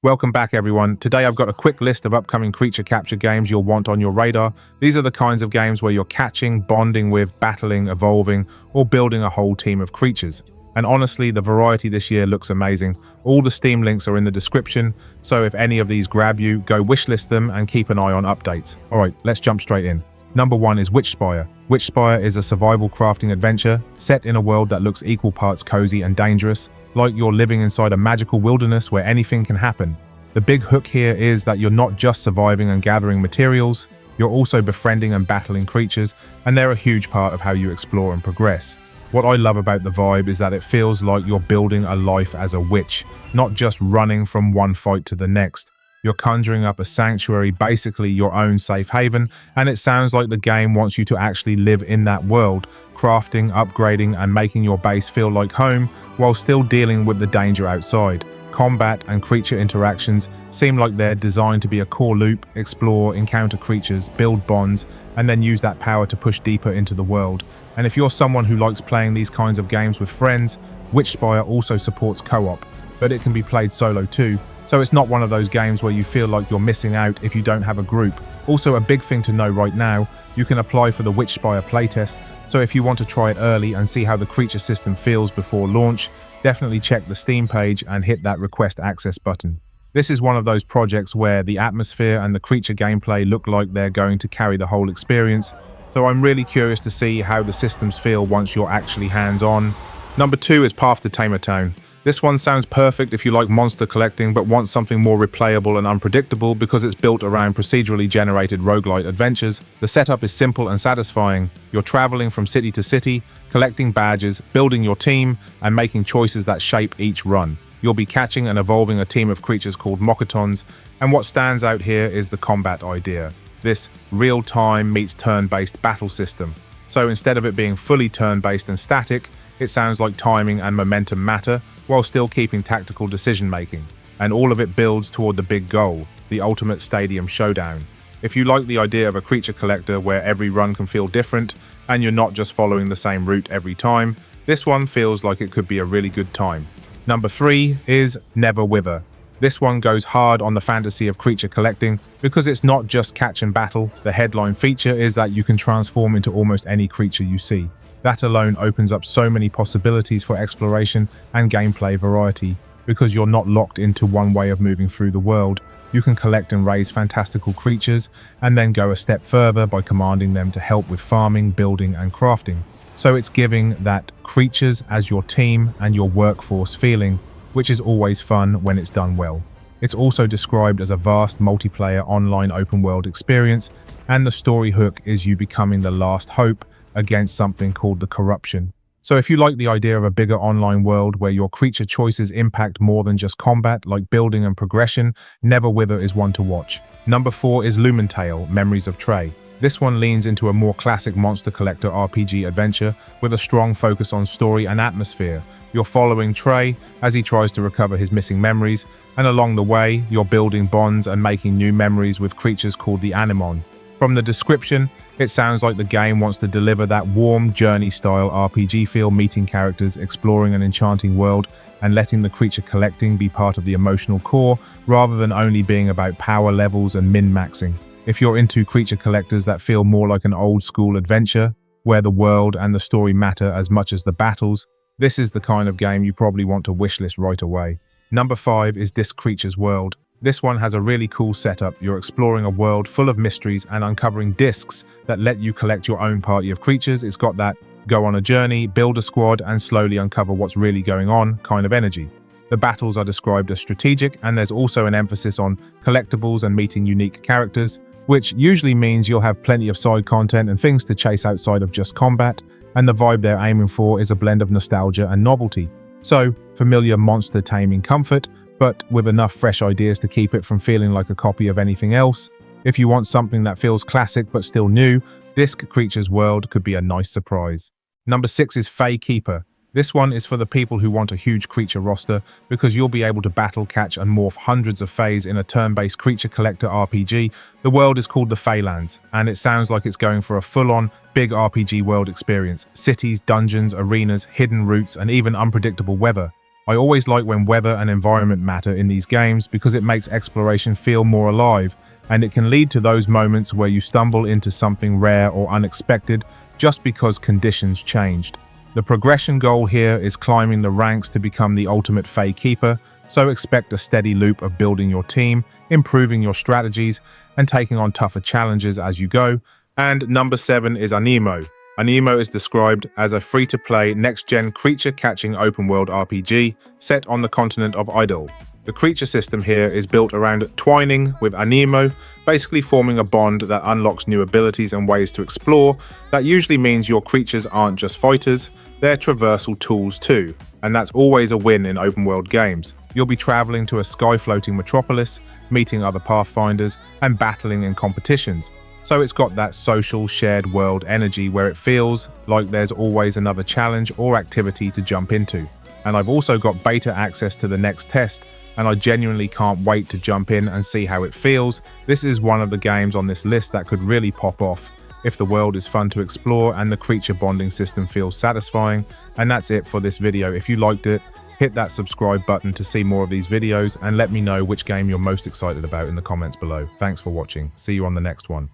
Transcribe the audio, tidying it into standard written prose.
Welcome back everyone. Today I've got a quick list of upcoming creature capture games you'll want on your radar. These are the kinds of games where you're catching, bonding with, battling, evolving, or building a whole team of creatures. And honestly, the variety this year looks amazing. All the Steam links are in the description, so if any of these grab you, go wishlist them and keep an eye on updates. Alright, let's jump straight in. Number 1 is Witchspire. Witchspire is a survival crafting adventure set in a world that looks equal parts cozy and dangerous, like you're living inside a magical wilderness where anything can happen. The big hook here is that you're not just surviving and gathering materials, you're also befriending and battling creatures, and they're a huge part of how you explore and progress. What I love about the vibe is that it feels like you're building a life as a witch, not just running from one fight to the next. You're conjuring up a sanctuary, basically your own safe haven, and it sounds like the game wants you to actually live in that world, crafting, upgrading, and making your base feel like home, while still dealing with the danger outside. Combat and creature interactions seem like they're designed to be a core loop: explore, encounter creatures, build bonds, and then use that power to push deeper into the world. And if you're someone who likes playing these kinds of games with friends, Witchspire also supports co-op, but it can be played solo too. So it's not one of those games where you feel like you're missing out if you don't have a group. Also, a big thing to know right now, you can apply for the Witchspire playtest, so if you want to try it early and see how the creature system feels before launch, definitely check the Steam page and hit that request access button. This is one of those projects where the atmosphere and the creature gameplay look like they're going to carry the whole experience, so I'm really curious to see how the systems feel once you're actually hands-on. Number 2 is Path to Tamer Town. This one sounds perfect if you like monster collecting but want something more replayable and unpredictable because it's built around procedurally generated roguelite adventures. The setup is simple and satisfying. You're traveling from city to city, collecting badges, building your team, and making choices that shape each run. You'll be catching and evolving a team of creatures called Mokitons, and what stands out here is the combat idea. This real-time meets turn-based battle system. So instead of it being fully turn-based and static, it sounds like timing and momentum matter, while still keeping tactical decision-making. And all of it builds toward the big goal, the ultimate Stadium Showdown. If you like the idea of a creature collector where every run can feel different, and you're not just following the same route every time, this one feels like it could be a really good time. Number 3 is Never Wither. This one goes hard on the fantasy of creature collecting because it's not just catch and battle. The headline feature is that you can transform into almost any creature you see. That alone opens up so many possibilities for exploration and gameplay variety because you're not locked into one way of moving through the world. You can collect and raise fantastical creatures and then go a step further by commanding them to help with farming, building, and crafting. So it's giving that creatures as your team and your workforce feeling, which is always fun when it's done well. It's also described as a vast multiplayer online open world experience, and the story hook is you becoming the last hope against something called the corruption. So if you like the idea of a bigger online world where your creature choices impact more than just combat, like building and progression, Never Wither is one to watch. Number 4 is Lumentale, Memories of Trey. This one leans into a more classic monster collector RPG adventure with a strong focus on story and atmosphere. You're following Trey as he tries to recover his missing memories, and along the way, you're building bonds and making new memories with creatures called the Anemon. From the description, it sounds like the game wants to deliver that warm journey-style RPG feel, meeting characters, exploring an enchanting world, and letting the creature collecting be part of the emotional core, rather than only being about power levels and min-maxing. If you're into creature collectors that feel more like an old-school adventure, where the world and the story matter as much as the battles, this is the kind of game you probably want to wishlist right away. Number 5 is This Creature's World. This one has a really cool setup. You're exploring a world full of mysteries and uncovering discs that let you collect your own party of creatures. It's got that go on a journey, build a squad, and slowly uncover what's really going on kind of energy. The battles are described as strategic, and there's also an emphasis on collectibles and meeting unique characters, which usually means you'll have plenty of side content and things to chase outside of just combat, and the vibe they're aiming for is a blend of nostalgia and novelty. So, familiar monster taming comfort, but with enough fresh ideas to keep it from feeling like a copy of anything else. If you want something that feels classic but still new, This Creature's World could be a nice surprise. Number 6 is Fae Keeper. This one is for the people who want a huge creature roster because you'll be able to battle, catch, and morph hundreds of Faes in a turn-based creature collector RPG. The world is called the Faelands, and it sounds like it's going for a full-on, big RPG world experience. Cities, dungeons, arenas, hidden routes, and even unpredictable weather. I always like when weather and environment matter in these games because it makes exploration feel more alive, and it can lead to those moments where you stumble into something rare or unexpected just because conditions changed. The progression goal here is climbing the ranks to become the ultimate Fae Keeper, so expect a steady loop of building your team, improving your strategies, and taking on tougher challenges as you go. And number 7 is Anemo. Anemo is described as a free-to-play, next-gen creature-catching open-world RPG set on the continent of Idle. The creature system here is built around twining with Anemo, basically forming a bond that unlocks new abilities and ways to explore. That usually means your creatures aren't just fighters, they're traversal tools too, and that's always a win in open-world games. You'll be traveling to a sky-floating metropolis, meeting other pathfinders, and battling in competitions. So it's got that social, shared world energy where it feels like there's always another challenge or activity to jump into. And I've also got beta access to the next test, and I genuinely can't wait to jump in and see how it feels. This is one of the games on this list that could really pop off if the world is fun to explore and the creature bonding system feels satisfying. And that's it for this video. If you liked it, hit that subscribe button to see more of these videos, and let me know which game you're most excited about in the comments below. Thanks for watching. See you on the next one.